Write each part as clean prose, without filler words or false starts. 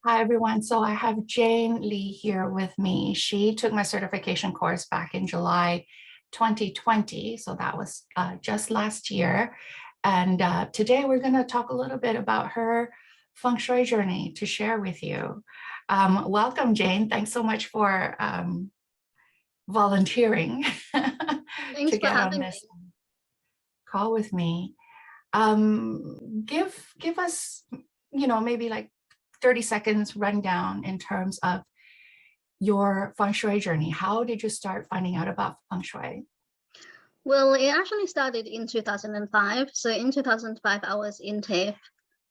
Hi, everyone. So I have Jane Lee here with me. She took my certification course back in July 2020. So that was just last year. And today we're going to talk a little bit about her feng shui journey to share with you. Welcome, Jane. Thanks so much for volunteering Thanks to for get on having this me. call with me. Give us, maybe like 30 seconds rundown in terms of your feng shui journey. How did you start finding out about feng shui? Well, it actually started in 2005. So in 2005, I was in TAFE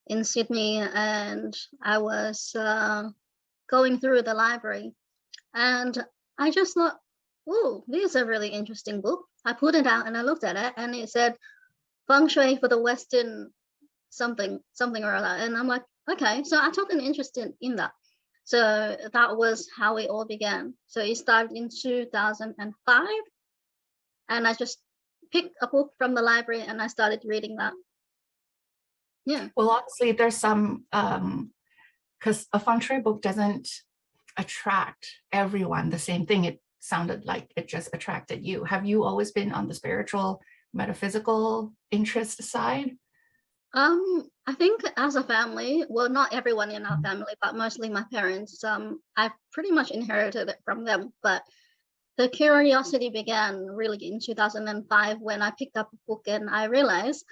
in Sydney and I was going through the library and I just thought, oh, this is a really interesting book. I pulled it out and I looked at it and it said feng shui for the Western something or other. And I'm like, okay. So I took an interest in that. So that was how it all began. So it started in 2005 and I just picked a book from the library and I started reading that. Yeah. Well, honestly, there's some, because a feng shui book doesn't attract everyone the same thing. It sounded like it just attracted you. Have you always been on the spiritual, metaphysical interest side? I think as a family, well, not everyone in our family, but mostly my parents, I've pretty much inherited it from them. But the curiosity began really in 2005 when I picked up a book and I realized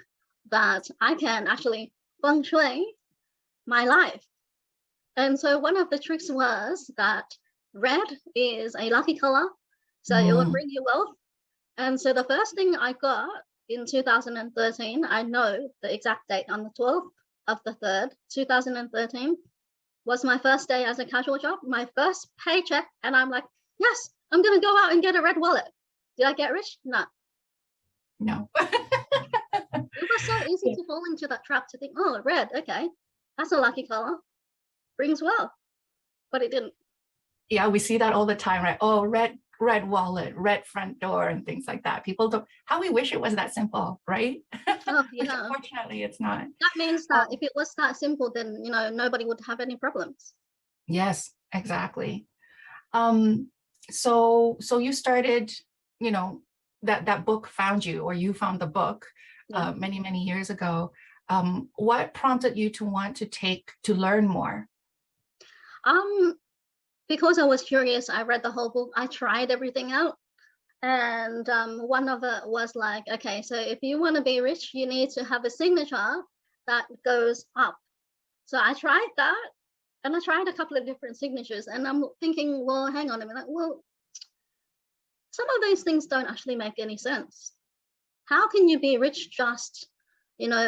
that I can actually feng shui my life. And so one of the tricks was that red is a lucky color, so it would Mm, bring you wealth. And so the first thing I got in 2013, I know the exact date on the 12th of the 3rd, 2013, was my first day as a casual job, my first paycheck. And I'm like, yes, I'm going to go out and get a red wallet. Did I get rich? No. no. It was so easy to fall into that trap to think, oh, red, okay, that's a lucky color, brings wealth. But it didn't. Yeah, we see that all the time, right? Oh, red wallet, red front door, and things like that. People don't. How we wish it was that simple, right? Oh, Which yeah. unfortunately it's not. That means that Um, if it was that simple, then, nobody would have any problems. yes, exactly. Um, so you started, you know, that book found you, or you found the book Yeah. many years ago. What prompted you to want to learn more? Um, because I was curious, I read the whole book. I tried everything out. And one of it was like, okay, so if you want to be rich, you need to have a signature that goes up. So I tried that and I tried a couple of different signatures. And I'm thinking, well, hang on a minute. Well, some of these things don't actually make any sense. How can you be rich just,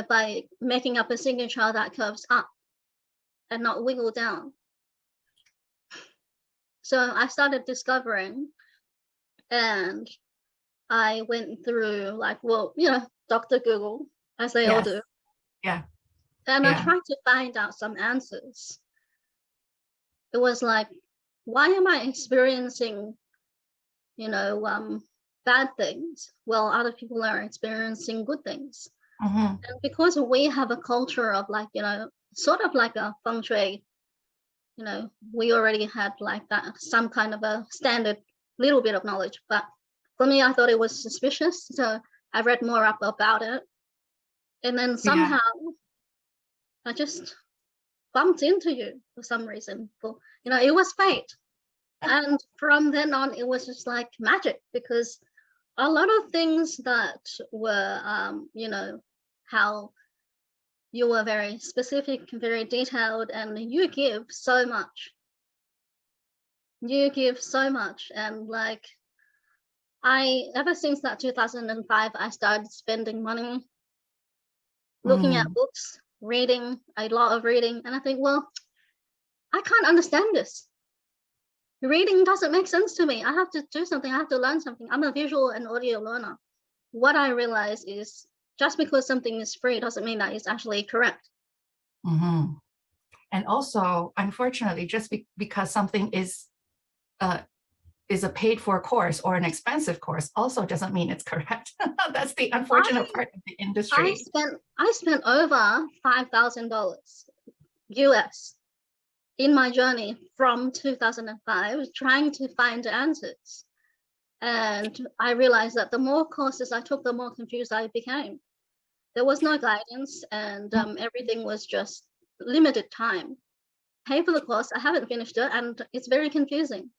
by making up a signature that curves up and not wiggle down? So I started discovering and I went through like, well, Dr. Google, as they all Yes, do. yeah, And I yeah. tried to find out some answers. It was like, why am I experiencing, you know, um, bad things while other people are experiencing good things? Hmm. And because we have a culture of like, sort of like a feng shui, we already had like that, some kind of a standard little bit of knowledge. But for me, I thought it was suspicious. So I read more up about it. And then Yeah. somehow I just bumped into you for some reason. It was fate. And from then on, it was just like magic because a lot of things that were, how you were very specific, very detailed, and you give so much. You give so much. And like, ever since that 2005, I started spending money, looking at Mm. books, reading, a lot of reading. And I think, well, I can't understand this. Reading doesn't make sense to me. I have to do something. I have to learn something. I'm a visual and audio learner. What I realize is just because something is free doesn't mean that it's actually correct. Hmm. And also, unfortunately, just because something uh, is a paid for course or an expensive course also doesn't mean it's correct. That's the unfortunate I part of the I industry. spent I spent over $5,000 US in my journey from 2005 trying to find answers. And I realized that the more courses I took, the more confused I became. There was no guidance, and everything was just limited time. Pay for the course, I haven't finished it, and it's very confusing.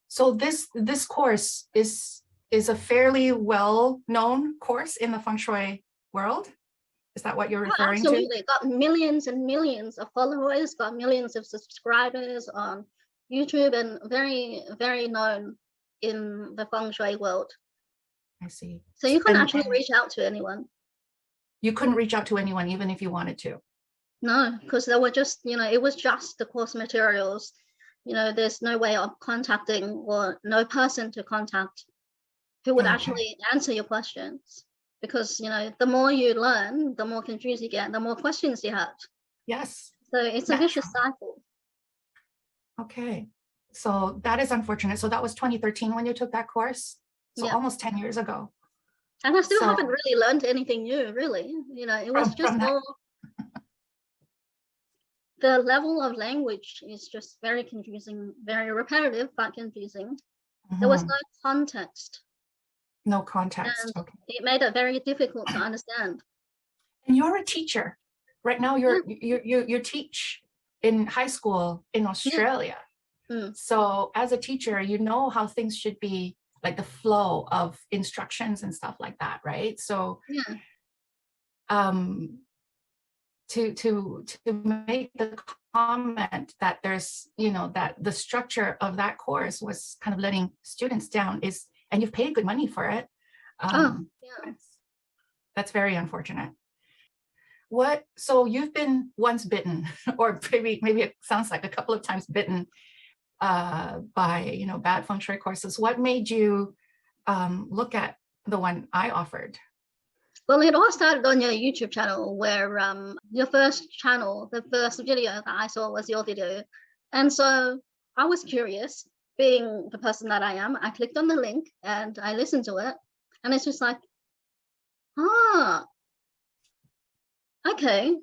So this course is a fairly well-known course in the feng shui world. Is that what you're referring to? Absolutely, got millions and millions of followers, got millions of subscribers on YouTube, and very, very known in the feng shui world. I see. So you couldn't actually reach out to anyone. You couldn't reach out to anyone even if you wanted to? No, because there were just, it was just the course materials. There's no way of contacting, or no person to contact who would actually answer your questions. Because, the more you learn, the more confused you get, the more questions you have. Yes. So it's a vicious cycle. Okay. So that is unfortunate. So that was 2013 when you took that course? So almost 10 years ago. And I still haven't really learned anything new, really. It was just more, the level of language is just very confusing, very repetitive, but confusing. There was no context. No context. And okay. It made it very difficult to understand. And you're a teacher. Right now you teach in high school in Australia. So as a teacher, you know how things should be, like the flow of instructions and stuff like that, right? So to make the comment that there's, that the structure of that course was kind of letting students down is, and you've paid good money for it. That's very unfortunate. So you've been once bitten, or maybe it sounds like a couple of times bitten by, bad feng shui courses. What made you look at the one I offered? Well, it all started on your YouTube channel, where your first channel, the first video that I saw was your video. And so I was curious, being the person that I am. I clicked on the link and I listened to it. And it's just like, okay.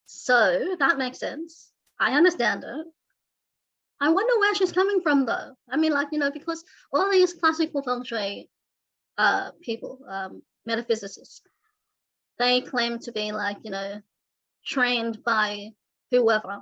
So that makes sense. I understand it. I wonder where she's coming from, though. I mean, because all these classical feng shui people, metaphysicists, they claim to be trained by whoever.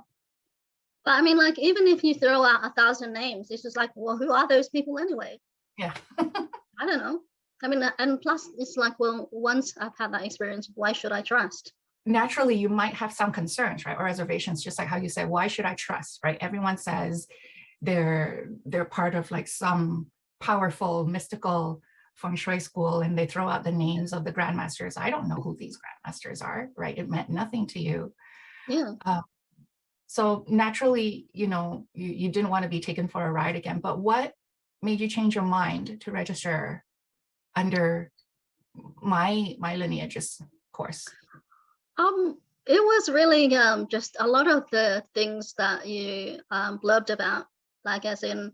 But I mean, even if you throw out 1,000 names, it's just well, who are those people anyway? Yeah. I don't know. I mean, and plus it's well, once I've had that experience, why should I trust? Naturally, you might have some concerns, right? Or reservations, just like how you said, why should I trust, right? Everyone says they're part of some powerful, mystical feng shui school, and they throw out the names of the grandmasters. I don't know who these grandmasters are, right? It meant nothing to you. Yeah. So naturally, you didn't want to be taken for a ride again, but what made you change your mind to register under my lineage's course? It was really just a lot of the things that you blurbed about, as in,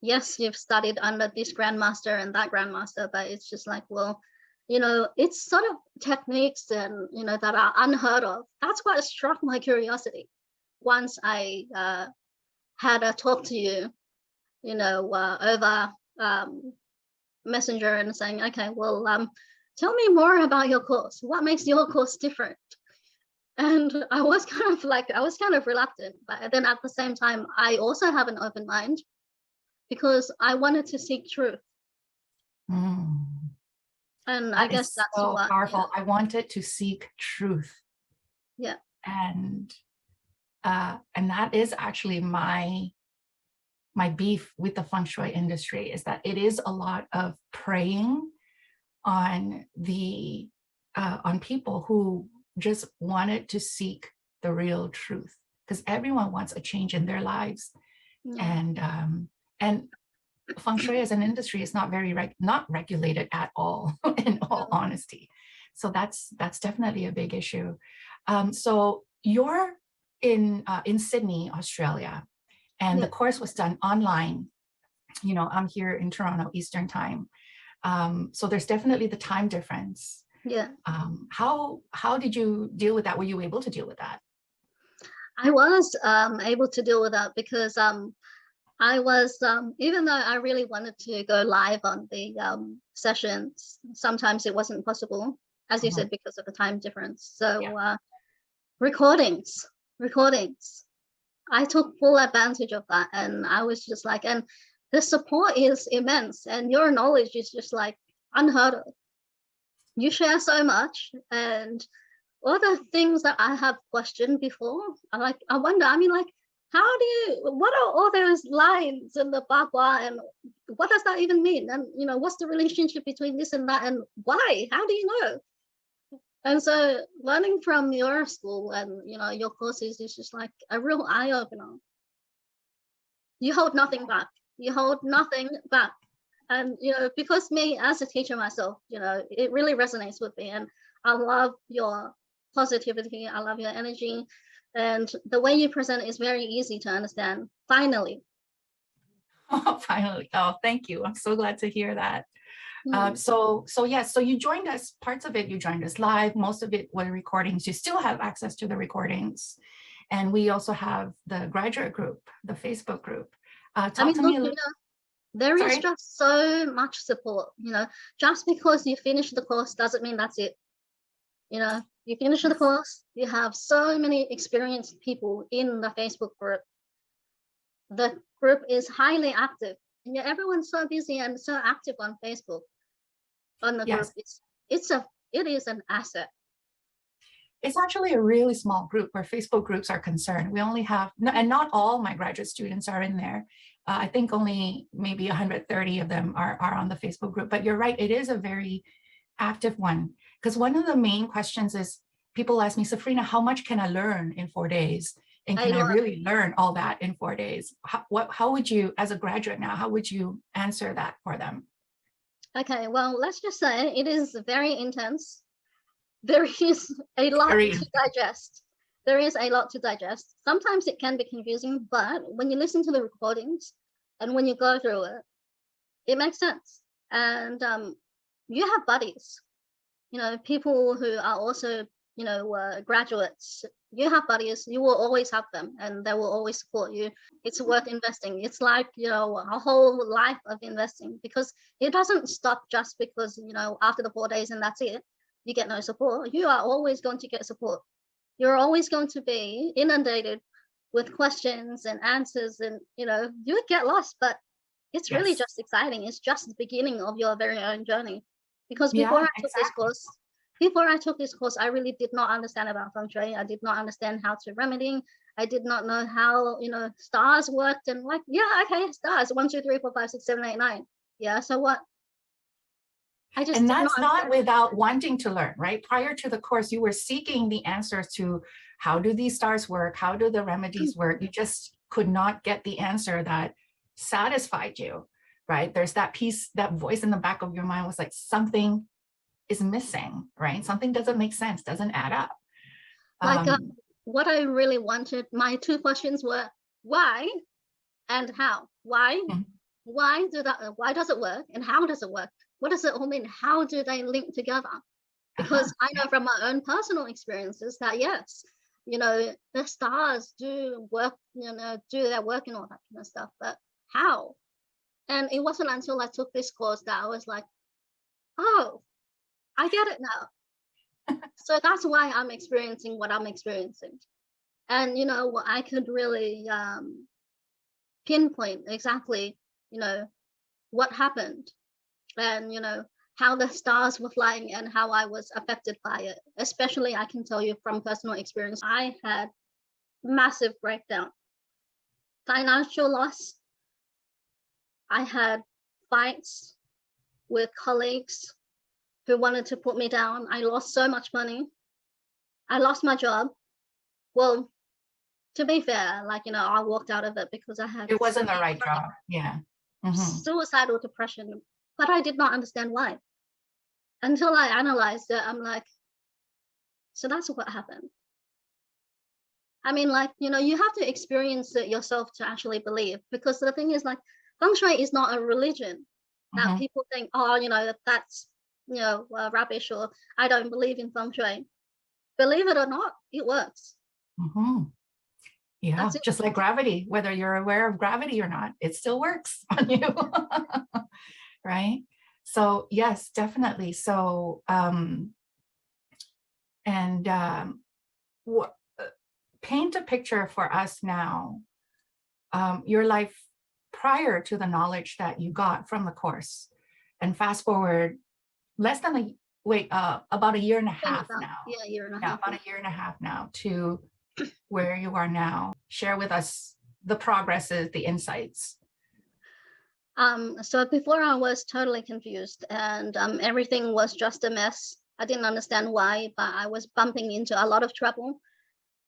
yes, you've studied under this grandmaster and that grandmaster, but it's just well, it's sort of techniques and that are unheard of. That's what struck my curiosity once I had a talk to you, over Messenger, and saying, okay, well, tell me more about your course. What makes your course different? And I was kind of reluctant, but then at the same time, I also have an open mind because I wanted to seek truth. And I guess that's so what powerful. I wanted to seek truth. Yeah. And that is actually my beef with the feng shui industry, is that it is a lot of preying on on people who just wanted to seek the real truth, because everyone wants a change in their lives. And feng shui as an industry is not very not regulated at all, in all honesty. So that's definitely a big issue. So you're in Sydney, Australia, and the course was done online. I'm here in Toronto Eastern Time. So there's definitely the time difference. Yeah. How did you deal with that? Were you able to deal with that? I was able to deal with that because I was, even though I really wanted to go live on the sessions, sometimes it wasn't possible, as you Mhm. said, because of the time difference. So Yeah. recordings. I took full advantage of that, and I was just like, and the support is immense, and your knowledge is just like unheard of. You share so much, and all the things that I have questioned before, I wonder, I mean, like, what are all those lines in the bagua, and what does that even mean? And, what's the relationship between this and that, and why? How do you know? And so learning from your school and, your courses is just like a real eye opener. You hold nothing back. You hold nothing back. And, because me as a teacher myself, it really resonates with me. And I love your positivity. I love your energy. And the way you present is very easy to understand. Finally. Oh, finally. Oh, thank you. I'm so glad to hear that. Mm. So yes, so you joined us, parts of it, you joined us live, most of it were recordings. You still have access to the recordings. And we also have the graduate group, the Facebook group. I Talk mean, to me look, a little, there is sorry? just so much support. Just because you finish the course doesn't mean that's it. You finish the Yes. course, you have so many experienced people in the Facebook group. The group is highly active. And everyone's so busy and so active on Facebook on the group. Yes. It is an asset. It's actually a really small group where Facebook groups are concerned. We only have, and not all my graduate students are in there. I think only maybe 130 of them are on the Facebook group. But you're right, it is a very active one. Because one of the main questions is people ask me, Safrina, how much can I learn in 4 days? And A can I lot. really learn all that in 4 days? How would you, as a graduate now, how would you answer that for them? Okay, well, let's just say it is very intense. There is a lot Very, to digest. There is a lot to digest. Sometimes it can be confusing, but when you listen to the recordings and when you go through it, it makes sense. And you have buddies, people who are also, graduates. You have buddies, you will always have them, and they will always support you. It's worth investing. It's like, a whole life of investing, because it doesn't stop just because, after the 4 days and that's it, you get no support. You are always going to get support. You're always going to be inundated with questions and answers, and, you get lost, but it's really yes. just exciting. It's just the beginning of your very own journey. Because Yeah, exactly. before I took this course, I really did not understand about Feng Shui. I did not understand how to remedy. I did not know how, stars worked, and like, yeah, okay, stars, 1, 2, 3, 4, 5, 6, 7, 8, 9. Yeah, so what? I just And did not that's not understand. without wanting to learn, right? Prior to the course, you were seeking the answers to how do these stars work? How do the remedies work? You just could not get the answer that satisfied you, right? There's that piece, that voice in the back of your mind was like, something is missing, right? Something doesn't make sense, doesn't add up. Like, Um, what I really wanted, my two questions were why and how. Why does it work, and how does it work? What does it all mean? How do they link together? Because I know yeah. from my own personal experiences that yes, the stars do work, do their work and all that kind of stuff, but how? And it wasn't until I took this course that I was like, oh, I get it now. So that's why I'm experiencing what I'm experiencing. And what I could really pinpoint exactly, what happened, and how the stars were flying and how I was affected by it. Especially, I can tell you from personal experience, I had massive breakdown, financial loss. I had fights with colleagues who wanted to put me down. I lost so much money. I lost my job. Well, to be fair, like, I walked out of it because I had It wasn't the severe right job. Yeah. Mhm. suicidal depression, but I did not understand why. Until I analyzed it, I'm like, so that's what happened. I mean, like, you have to experience it yourself to actually believe. Because the thing is, like, Feng Shui is not a religion that Mhm. people think, oh, that's, rubbish, or I don't believe in Feng Shui. Believe it or not, it works. Mhm. Yeah, That's it. just like gravity, whether you're aware of gravity or not, it still works on you. Right? So yes, definitely. So and what paint a picture for us now, your life prior to the knowledge that you got from the course, and fast forward less than a wait about a year and a Been half about, now. yeah, a year and a Yeah, half. about a year and a half now to where you are now. Share with us the progresses, the insights. So before I was totally confused, and everything was just a mess. I didn't understand why, but I was bumping into a lot of trouble.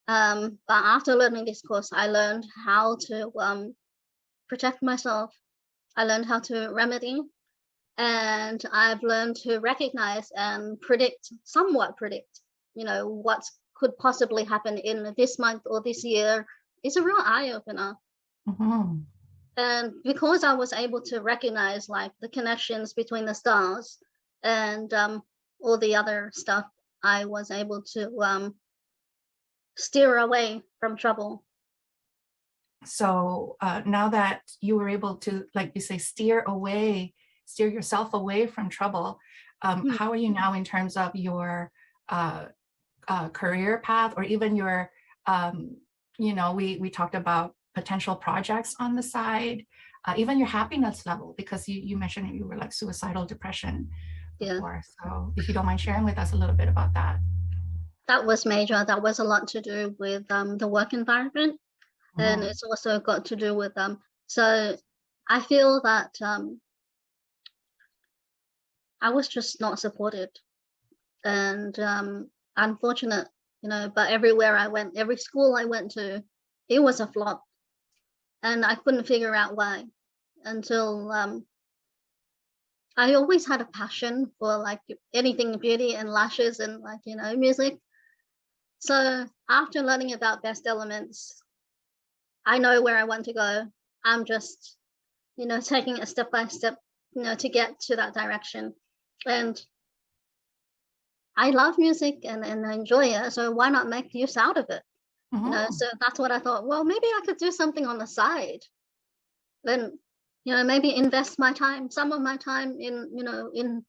But after learning this course, I learned how to protect myself. I learned how to remedy, and I've learned to recognize and predict, somewhat predict, what could possibly happen in this month or this year. It's a real eye opener. Mhm. And because I was able to recognize like the connections between the stars and all the other stuff, I was able to steer away from trouble. So now that you were able to, like you say, steer yourself away from trouble, Hmm. how are you now in terms of your uh, career path, or even your, we talked about potential projects on the side, even your happiness level, because you mentioned you were like suicidal depression Yeah, before. So if you don't mind sharing with us a little bit about that. that was major. That was a lot to do with the work environment, and Mhm. it's also got to do with So I feel that I was just not supported, and unfortunate, But everywhere I went, every school I went to, it was a flop, and I couldn't figure out why until I always had a passion for like anything beauty and lashes and like music. So after learning about best elements, I know where I want to go. I'm just taking it step by step, to get to that direction. And I love music and I enjoy it. So why not make use out of it? Mhm. So that's what I thought. Well, maybe I could do something on the side. Then, maybe invest my time, some of my time in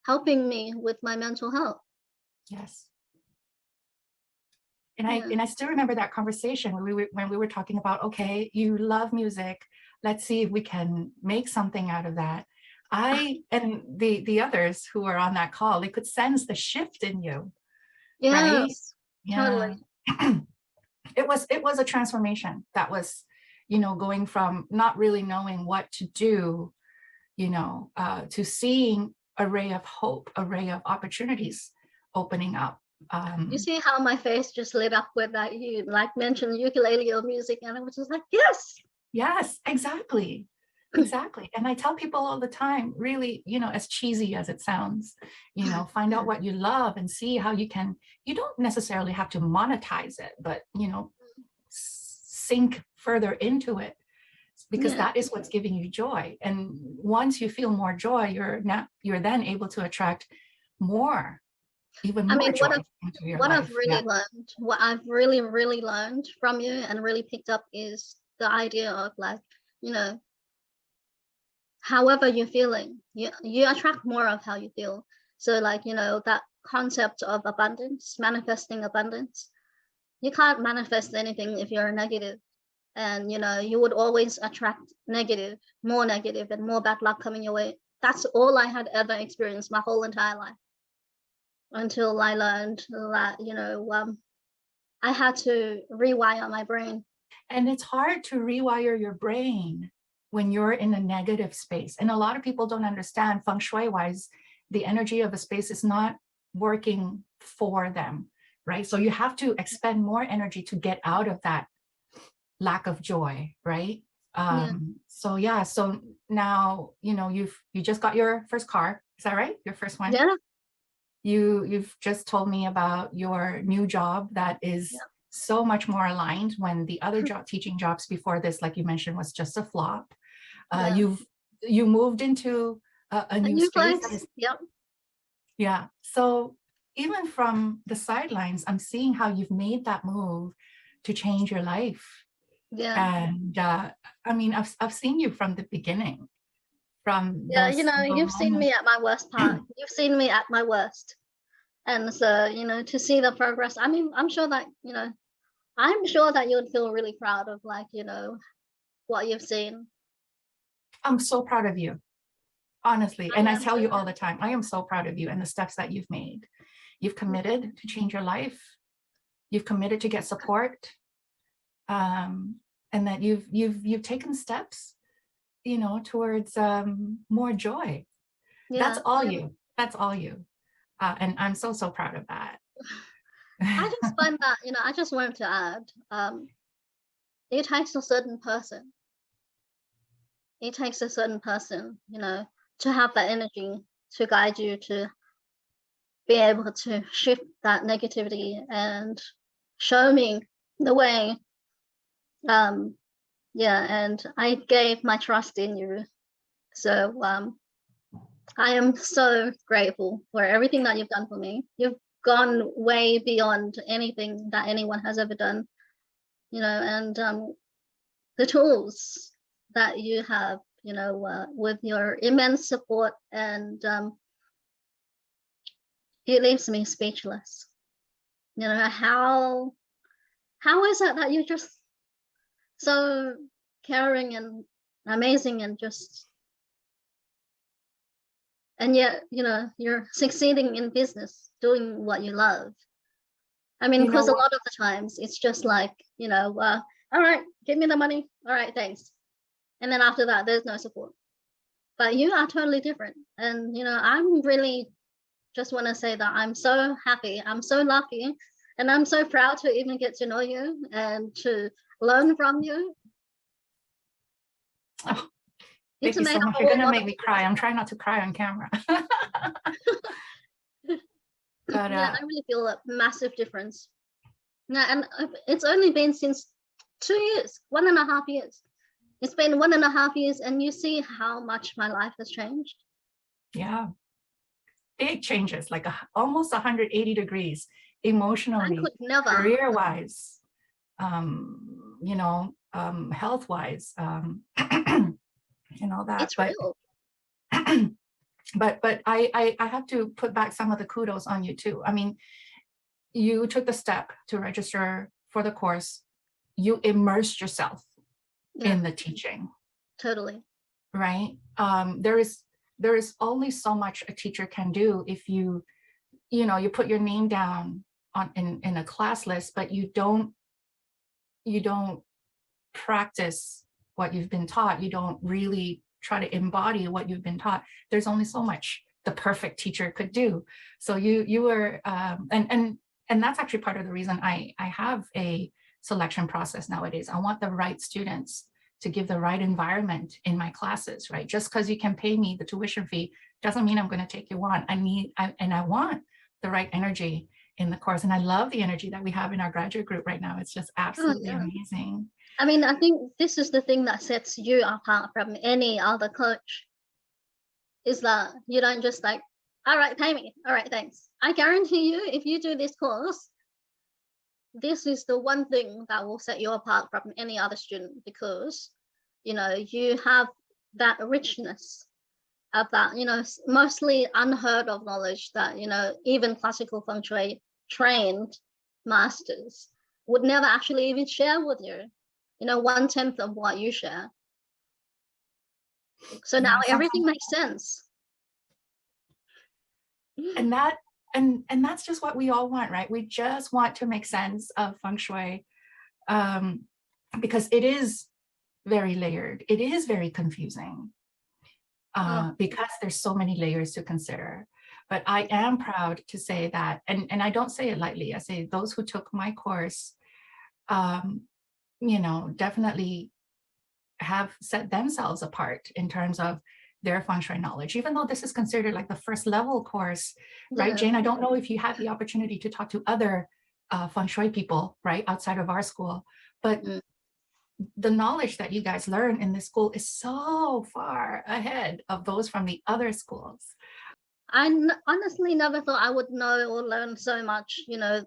helping me with my mental health. Yes. And I Yeah. and I still remember that conversation when we were talking about, okay, you love music. Let's see if we can make something out of that. I and the others who were on that call, they could sense the shift in you, right? Yes, Yeah. totally. It was a transformation that was, going from not really knowing what to do, to seeing a ray of hope, a ray of opportunities opening up. You see how my face just lit up with that you like mentioned ukulele or music, and I was just like, yes. Yes, exactly. Exactly. And I tell people all the time, really, as cheesy as it sounds, find out what you love and see how you don't necessarily have to monetize it, but, sink further into it, because Yeah. that is what's giving you joy. And once you feel more joy, you're then able to attract more, even I more mean, joy into your what I've life. Yeah. really learned, what I've really, really learned from you and really picked up is the idea of like, you know, however you're feeling, you attract more of how you feel. So like, that concept of abundance, manifesting abundance, you can't manifest anything if you're negative. And you would always attract negative and more bad luck coming your way. That's all I had ever experienced my whole entire life until I learned that I had to rewire my brain. And it's hard to rewire your brain when you're in a negative space. And a lot of people don't understand feng shui wise, the energy of a space is not working for them, right? So you have to expend more energy to get out of that lack of joy, right? Yeah, So yeah, so now you just got your first car, is that right? Your first one. yeah, You've just told me about your new job that is yeah. so much more aligned, when the other teaching jobs before this, like you mentioned, was just a flop. Yeah. You moved into a A new new space that place. is, Yep. yeah. So even from the sidelines, I'm seeing how you've made that move to change your life. Yeah. And I mean, I've seen you from the beginning, from Yeah, those little you've seen me moments. at my worst part. You've seen me at my worst. And so, to see the progress, I mean, I'm sure that, you'd feel really proud of like, what you've seen. I'm so proud of you, honestly. I And I am tell you too. all the time, I am so proud of you and the steps that you've made. You've committed to change your life. You've committed to get support. And that you've taken steps, towards more joy. That's Yeah. all you. That's all you. And I'm so, so proud of that. I just find that, I just wanted to add, it takes a certain person. It takes a certain person, to have that energy to guide you to be able to shift that negativity and show me the way. Um, yeah, and I gave my trust in you. So I am so grateful for everything that you've done for me. You've gone way beyond anything that anyone has ever done, and the tools that you have, with your immense support, and it leaves me speechless. How is it that you're just so caring and amazing and just, and yet, you're succeeding in business, doing what you love. I mean, You know because a what? lot of the times it's just like, all right, give me the money. All right, thanks. And then after that, there's no support. But you are totally different. And, I'm really just want to say that I'm so happy. I'm so lucky. And I'm so proud to even get to know you and to learn from you. Oh, It's thank you made so a much. You're whole gonna lot make of me cry. difference. I'm trying not to cry on camera. But Yeah, I really feel a massive difference. Yeah, and it's only been since 2 years, 1.5 years. It's been 1.5 years, and you see how much my life has changed. yeah, big changes, like almost 180 degrees, I emotionally, could never. career-wise, health-wise, that. It's But real. but I have to put back some of the kudos on you too. I mean, you took the step to register for the course. You immersed yourself Yeah, in the teaching, totally. right? There is only so much a teacher can do if you put your name down in a class list, but you don't practice what you've been taught. You don't really try to embody what you've been taught. There's only so much the perfect teacher could do. So you were and that's actually part of the reason I have a selection process nowadays. I want the right students to give the right environment in my classes, right? Just because you can pay me the tuition fee doesn't mean I'm going to take you on. I want the right energy in the course. And I love the energy that we have in our graduate group right now. It's just Oh, absolutely yeah. amazing. I mean, I think this is the thing that sets you apart from any other coach, is that you don't just like, all right, pay me. All right, thanks. I guarantee you, if you do this course, this is the one thing that will set you apart from any other student, because, you have that richness of that, mostly unheard of knowledge that, even classical feng shui trained masters would never actually even share with you, 1/10 of what you share. So now Yeah, everything sometimes, makes sense. and that and that's just what we all want, right? We just want to make sense of feng shui, because it is very layered. It is very confusing, Oh, because there's so many layers to consider. But I am proud to say that, and I don't say it lightly. I say those who took my course, um, definitely have set themselves apart in terms of their feng shui knowledge, even though this is considered like the first level course, right, yeah. Jane? I don't know if you had the opportunity to talk to other feng shui people, right, outside of our school, but Mm. the knowledge that you guys learn in this school is so far ahead of those from the other schools. I honestly never thought I would know or learn so much, you know,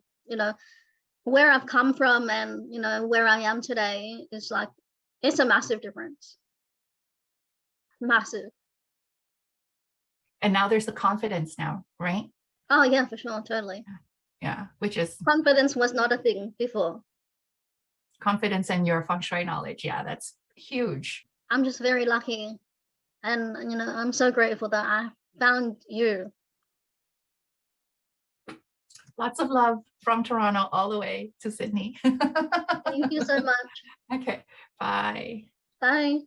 where I've come from and, you know, where I am today is like, it's a massive difference. Massive. And now there's the confidence now, right? Oh yeah, for sure, totally. Yeah, which is Confidence was not a thing before. confidence in your feng shui knowledge. Yeah, that's huge. I'm just very lucky. And, you know, I'm so grateful that I found you. Lots of love from Toronto all the way to Sydney. Thank you so much. Okay, bye. Bye.